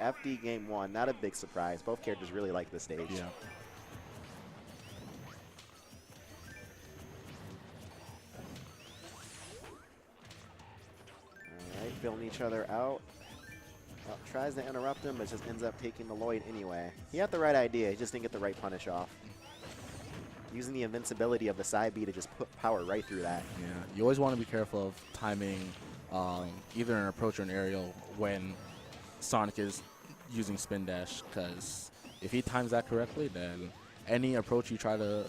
FD game 1, not a big surprise. Both characters really like this stage. Yeah. All right, filling each other out. Well, tries to interrupt him, but just ends up taking the Lloyd anyway. He had the right idea, he just didn't get the right punish off. Using the invincibility of the side B to just put power right through that. Yeah, you always want to be careful of timing either an approach or an aerial when Sonic is using spin dash, because if he times that correctly, then any approach you try to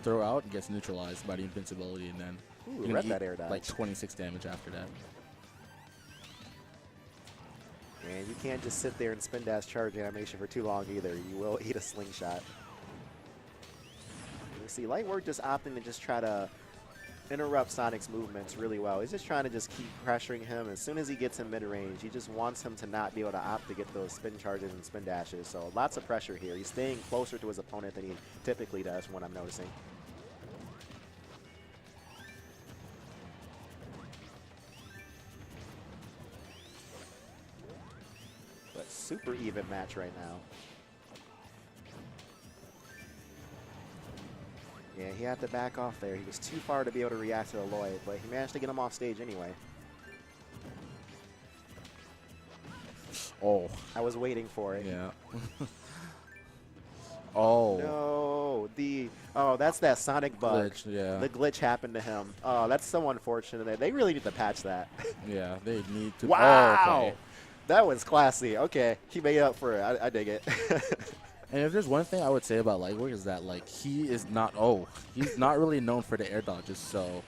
throw out gets neutralized by the invincibility, and then Ooh, you're read gonna that eat air dodge. like 26 damage after that. And you can't just sit there and spin dash charge animation for too long either. You will eat a slingshot. You see Lightwork just opting to just try to interrupt Sonic's movements really well. He's just trying to just keep pressuring him. As soon as he gets in mid-range, he just wants him to not be able to opt to get those spin charges and spin dashes. So lots of pressure here. He's staying closer to his opponent than he typically does, from what I'm noticing. But super even match right now. Yeah, he had to back off there. He was too far to be able to react to the Lloyd, but he managed to get him off stage anyway. Oh. I was waiting for it. Yeah. Oh. No, that's that Sonic bug. Glitch, yeah. The glitch happened to him. Oh, that's so unfortunate. They really need to patch that. Yeah, they need to. Wow. Oh, okay. That was classy. Okay, he made up for it. I dig it. And if there's one thing I would say about Lightwork is that, like, he's not really known for the air dodges, so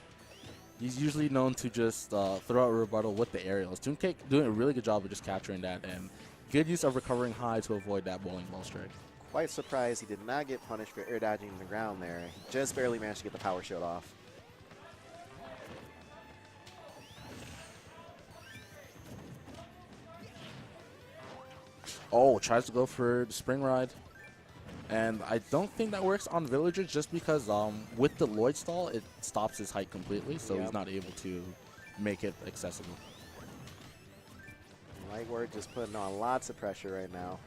he's usually known to just throw out a rebuttal with the aerials. ToOn KaKe doing a really good job of just capturing that, and good use of recovering high to avoid that bowling ball strike. Quite surprised he did not get punished for air dodging the ground there. He just barely managed to get the power shield off. Oh, tries to go for the spring ride. And I don't think that works on Villager just because with the Lloyd stall, it stops his height completely, so he's not able to make it accessible. Lightwork just putting on lots of pressure right now.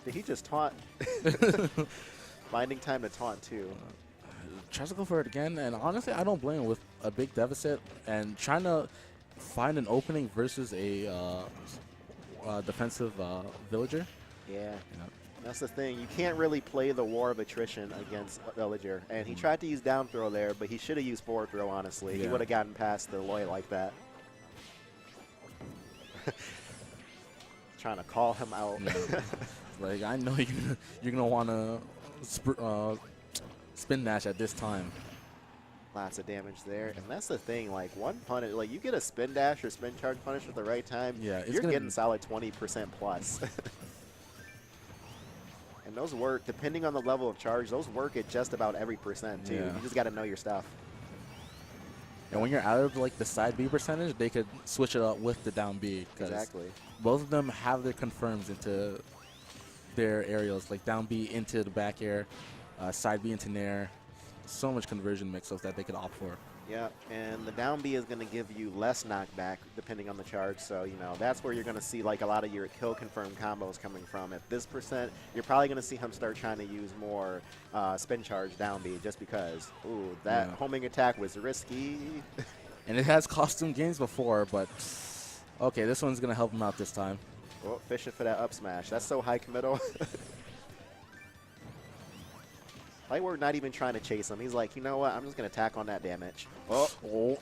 Did he just taunt? Finding time to taunt, too. Tries to go for it again, and honestly, I don't blame him with a big deficit and trying to find an opening versus a defensive Villager. Yeah. That's the thing. You can't really play the war of attrition against Villager. And he tried to use down throw there, but he should have used forward throw, honestly. Yeah. He would have gotten past the Lloyd like that. Trying to call him out. Yeah. Like, I know you're gonna want to spin dash at this time. Lots of damage there. And that's the thing. Like, one punish, like, you get a spin dash or spin charge punish at the right time, Yeah, you're getting solid 20% plus. And those work, depending on the level of charge, those work at just about every percent, too. Yeah. You just got to know your stuff. And when you're out of, like, the side B percentage, they could switch it up with the down B. Exactly. Both of them have their confirms into their aerials, like down B into the back air, side B into nair. So much conversion mix-ups that they could opt for. Yeah, and the down B is going to give you less knockback depending on the charge. So, you know, that's where you're going to see like a lot of your kill confirm combos coming from. At this percent, you're probably going to see him start trying to use more spin charge down B just because, ooh, that homing attack was risky. And it has cost him games before, but okay, this one's going to help him out this time. Oh, fishing for that up smash. That's so high committal. Lightwork not even trying to chase him. He's like, you know what? I'm just going to attack on that damage. Oh.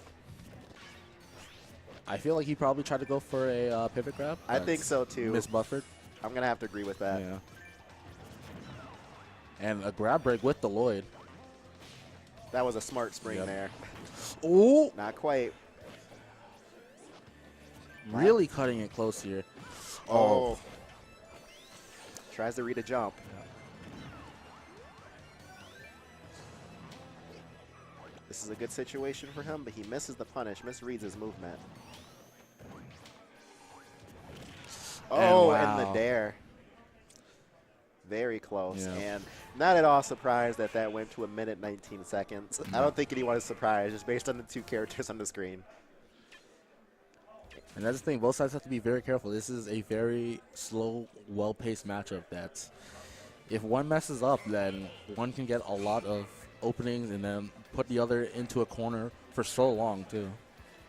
I feel like he probably tried to go for a pivot grab. I think so, too. Misbuffered. I'm going to have to agree with that. Yeah. And a grab break with the Lloyd. That was a smart spring there. Oh. Not quite. Really cutting it close here. Oh. Tries to read a jump. This is a good situation for him, but he misses the punish, misreads his movement. Oh, and the dare. Very close. Yeah. And not at all surprised that that went to 1 minute 19 seconds. I don't think anyone is surprised, just based on the two characters on the screen. And that's the thing. Both sides have to be very careful. This is a very slow, well-paced matchup that if one messes up, then one can get a lot of openings and then put the other into a corner for so long, too.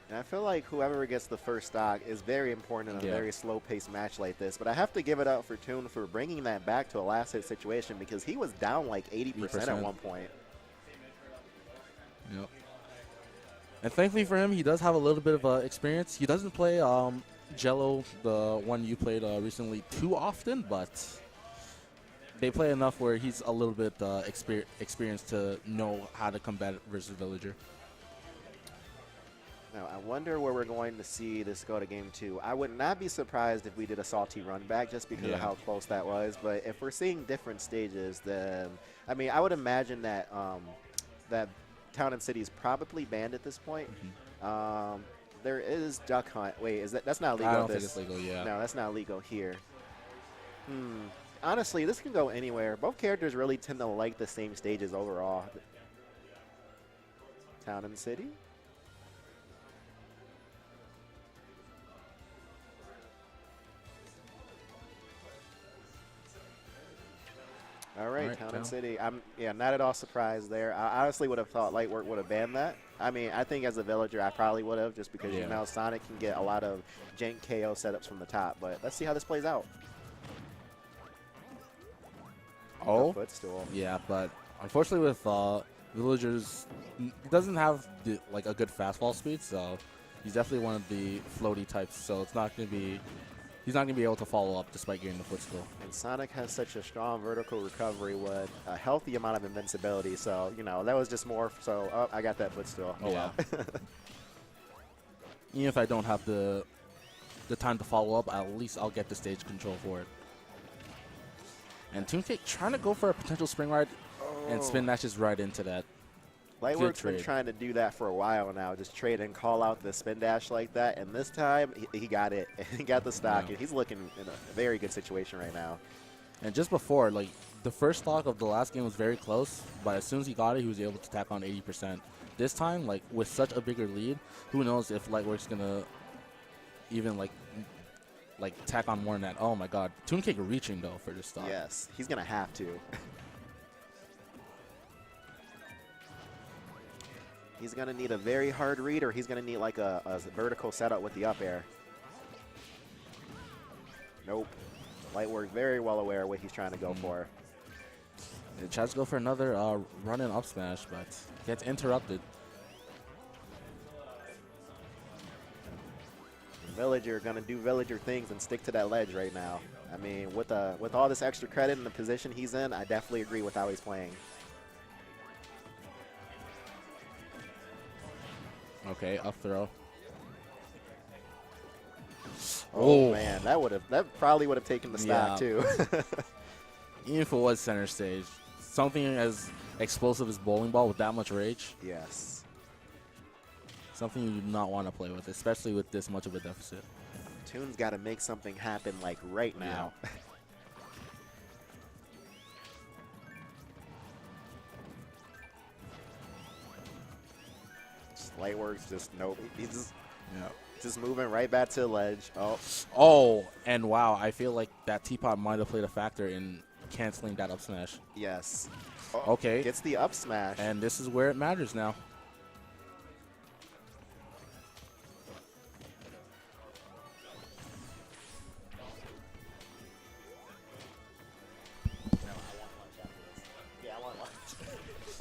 And I feel like whoever gets the first stock is very important in a very slow-paced match like this. But I have to give it up for ToOn for bringing that back to a last-hit situation because he was down like 80% at one point. Yep. And thankfully for him, he does have a little bit of experience. He doesn't play Jello, the one you played recently, too often, but they play enough where he's a little bit experienced to know how to combat versus Villager. Now, I wonder where we're going to see this go to game 2. I would not be surprised if we did a salty run back just because of how close that was. But if we're seeing different stages, then, I mean, I would imagine that that Town and City is probably banned at this point. There is Duck Hunt. Wait, that's not legal? I don't think it's legal, yeah. No, that's not legal here. Honestly, this can go anywhere. Both characters really tend to like the same stages overall. Town and City? All right, Town and City. I'm not at all surprised there. I honestly would have thought Lightwork would have banned that. I mean, I think as a Villager, I probably would have just because you know Sonic can get a lot of jank KO setups from the top. But let's see how this plays out. Oh, footstool. Yeah, but unfortunately with Villagers, he doesn't have like a good fastball speed, so he's definitely one of the floaty types. So it's not going to be. He's not going to be able to follow up despite getting the footstool. And Sonic has such a strong vertical recovery with a healthy amount of invincibility. So, you know, that was just more so, I got that footstool. Oh, wow. Even if I don't have the time to follow up, at least I'll get the stage control for it. And KaKe trying to go for a potential spring ride and spin dashes right into that. Lightwork's been trying to do that for a while now, just trade and call out the spin dash like that, and this time he got it. He got the stock, and he's looking in a very good situation right now. And just before, like, the first stock of the last game was very close, but as soon as he got it, he was able to tack on 80%. This time, like, with such a bigger lead, who knows if Lightwork's going to even, like tack on more than that. Oh, my God. KaKe reaching, though, for this stock. Yes, he's going to have to. He's going to need a very hard read, or he's going to need like a vertical setup with the up air. Nope. Lightwork very well aware of what he's trying to go for. He tries to go for another run-in up smash, but gets interrupted. Villager going to do Villager things and stick to that ledge right now. I mean, with all this extra credit and the position he's in, I definitely agree with how he's playing. Okay, up throw. Oh man, that probably would have taken the stock too. Even if it was center stage, something as explosive as bowling ball with that much rage. Yes. Something you do not want to play with, especially with this much of a deficit. ToOn's got to make something happen like right now. Yeah. Lightwork's just nope. He's just moving right back to the ledge. Oh, and wow, I feel like that teapot might have played a factor in canceling that up smash. Yes. Okay. Gets the up smash. And this is where it matters now.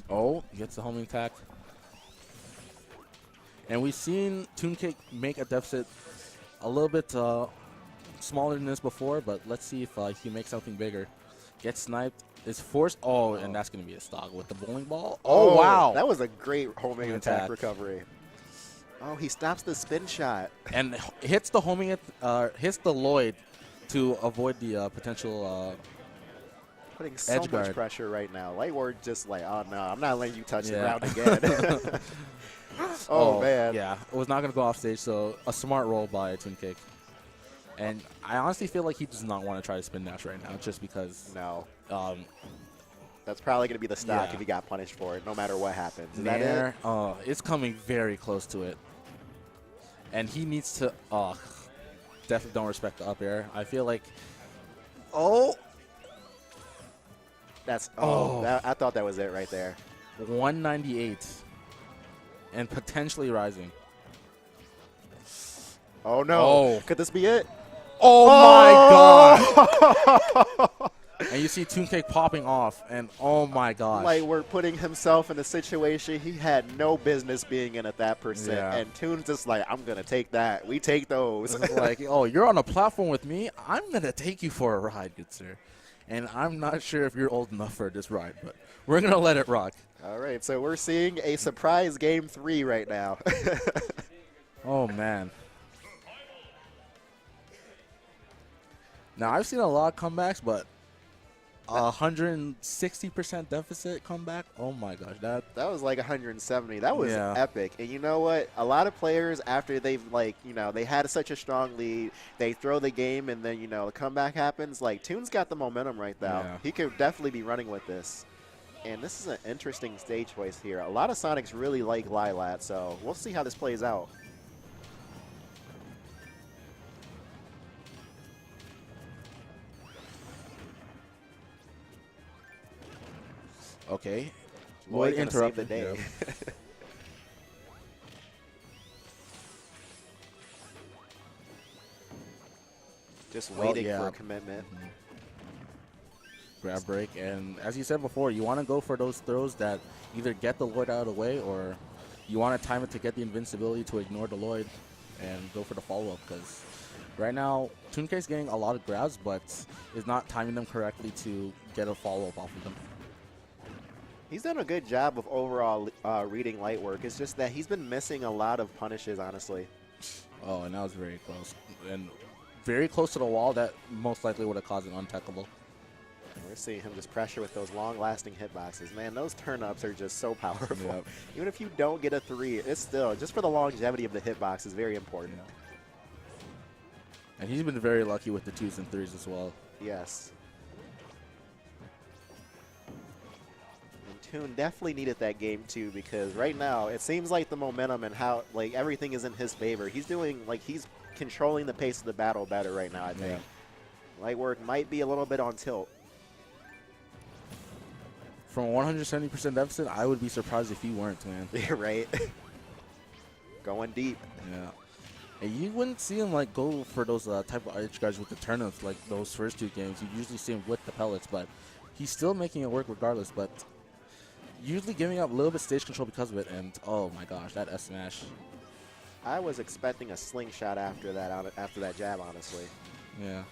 Oh, gets the homing attack. And we've seen KaKe make a deficit a little bit smaller than this before, but let's see if he makes something bigger. Gets sniped, is forced. Oh, and that's going to be a stock with the bowling ball. Oh, wow. That was a great homing attack recovery. Oh, he stops the spin shot. And hits the homing, hits the Lloyd to avoid the potential putting so much pressure right now. Lightwork just like, oh, no, I'm not letting you touch the ground again. Oh, man. Yeah, it was not going to go off stage, so a smart roll by KaKe. And I honestly feel like he does not want to try to spin dash right now just because. No. That's probably going to be the stock if he got punished for it, no matter what happens. Is that it? It's coming very close to it. And he needs to. definitely don't respect the up air. I feel like, oh, That's Oh. I thought that was it right there. 198 and potentially rising. Oh no! Oh. Could this be it? Oh, my God! God! And you see ToOn popping off, and oh my gosh. Lightwork putting himself in a situation he had no business being in at that percent. Yeah. And ToOn's just like, I'm going to take that. We take those. It's like, oh, you're on a platform with me? I'm going to take you for a ride, good sir. And I'm not sure if you're old enough for this ride, but we're going to let it rock. All right, so we're seeing a surprise game 3 right now. Oh, man. Now, I've seen a lot of comebacks, but 160% deficit comeback. Oh my gosh, that was like 170. That was Yeah. epic. And you know what? A lot of players, after they've they had such a strong lead, they throw the game, and then the comeback happens. Like ToOn's got the momentum right now. Yeah. He could definitely be running with this. And this is an interesting stage choice here. A lot of Sonics really like Lilat, so we'll see how this plays out. okay. Lloyd gonna save interrupt the day. Yeah. Just waiting yeah. for a commitment. Grab break, and as you said before, you want to go for those throws that either get the Lloyd out of the way, or you want to time it to get the invincibility to ignore the Lloyd and go for the follow-up, because right now ToOn's getting a lot of grabs, but is not timing them correctly to get a follow-up off of them. He's done a good job of overall reading Lightwork. It's just that he's been missing a lot of punishes, honestly. Oh, and that was very close. And very close to the wall. That most likely would have caused an untechable. And we're seeing him just pressure with those long-lasting hitboxes. Man, those turn-ups are just so powerful. Yep. Even if you don't get a 3, it's still, just for the longevity of the hitbox, is very important. Yeah. And he's been very lucky with the 2s and 3s as well. Yes. ToOn definitely needed that game too, because right now it seems like the momentum and how everything is in his favor. He's doing he's controlling the pace of the battle better right now, I think. Yeah. Lightwork might be a little bit on tilt. From 170% deficit, I would be surprised if you weren't, man. You're right. Going deep. Yeah. And you wouldn't see him go for those type of edge guards with the turnips like those first 2 games. You usually see him with the pellets, but he's still making it work regardless. But usually giving up a little bit stage control because of it, and oh my gosh, that S smash. I was expecting a slingshot after that jab, honestly. Yeah.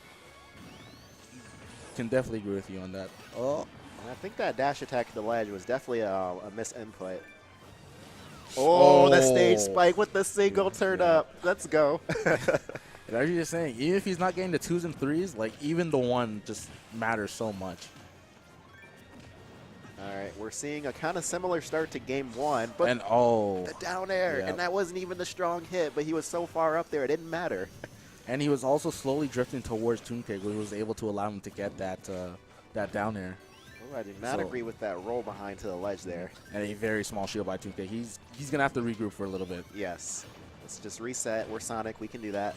Can definitely agree with you on that. Oh. And I think that dash attack at the ledge was definitely a misinput. Oh, the stage spike with the single turn up. Let's go. And as you're just saying, even if he's not getting the 2s and 3s, even the 1 just matters so much. All right, we're seeing a kind of similar start to game 1, but the down air, and that wasn't even the strong hit, but he was so far up there, it didn't matter. And he was also slowly drifting towards ToOn, which was able to allow him to get that down air. Oh, I do not agree with that roll behind to the ledge there. And a very small shield by ToOn. He's going to have to regroup for a little bit. Yes. Let's just reset. We're Sonic. We can do that.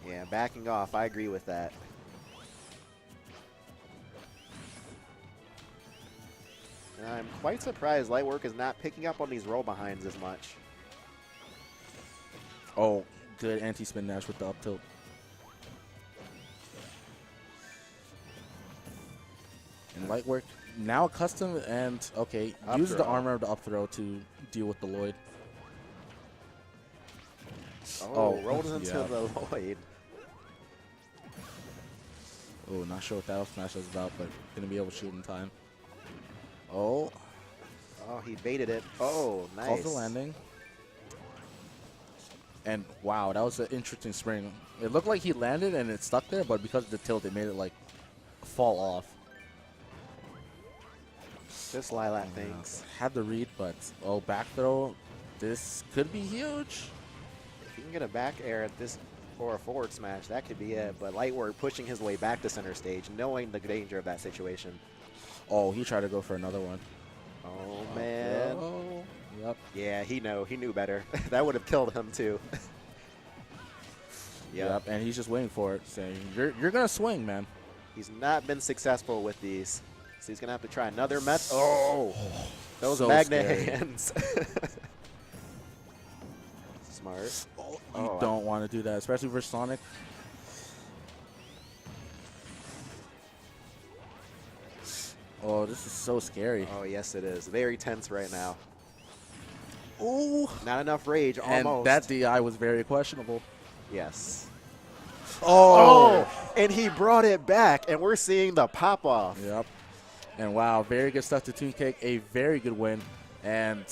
Yeah, backing off. I agree with that. And I'm quite surprised Lightwork is not picking up on these roll behinds as much. Oh, good anti-spin dash with the up tilt. And Lightwork now accustomed and, okay, uses the armor of the up throw to deal with the Lloyd. Oh, rolled into the Lloyd. Oh, not sure what that up smash is about, but going to be able to shoot in time. Oh. Oh, he baited it. Oh, nice. Calls the landing. And wow, that was an interesting spring. It looked like he landed and it stuck there, but because of the tilt, it made it fall off. Just Lilat things. Had the read, but back throw. This could be huge. If you can get a back air at this or a forward smash, that could be it. But Lightwork pushing his way back to center stage, knowing the danger of that situation. Oh, he tried to go for another one. Oh, man. Yep. Yeah, he knew better. That would have killed him too. Yep. And he's just waiting for it, saying, "You're gonna swing, man." He's not been successful with these, so he's gonna have to try another met. Oh, those So magnet scary. hands. Smart. You don't want to do that, especially for Sonic. Oh, this is so scary. Oh, yes, it is. Very tense right now. Ooh. Not enough rage, almost. And that DI was very questionable. Yes. Oh. And he brought it back, and we're seeing the pop-off. Yep. And wow, very good stuff to ToOn KaKe. A very good win. And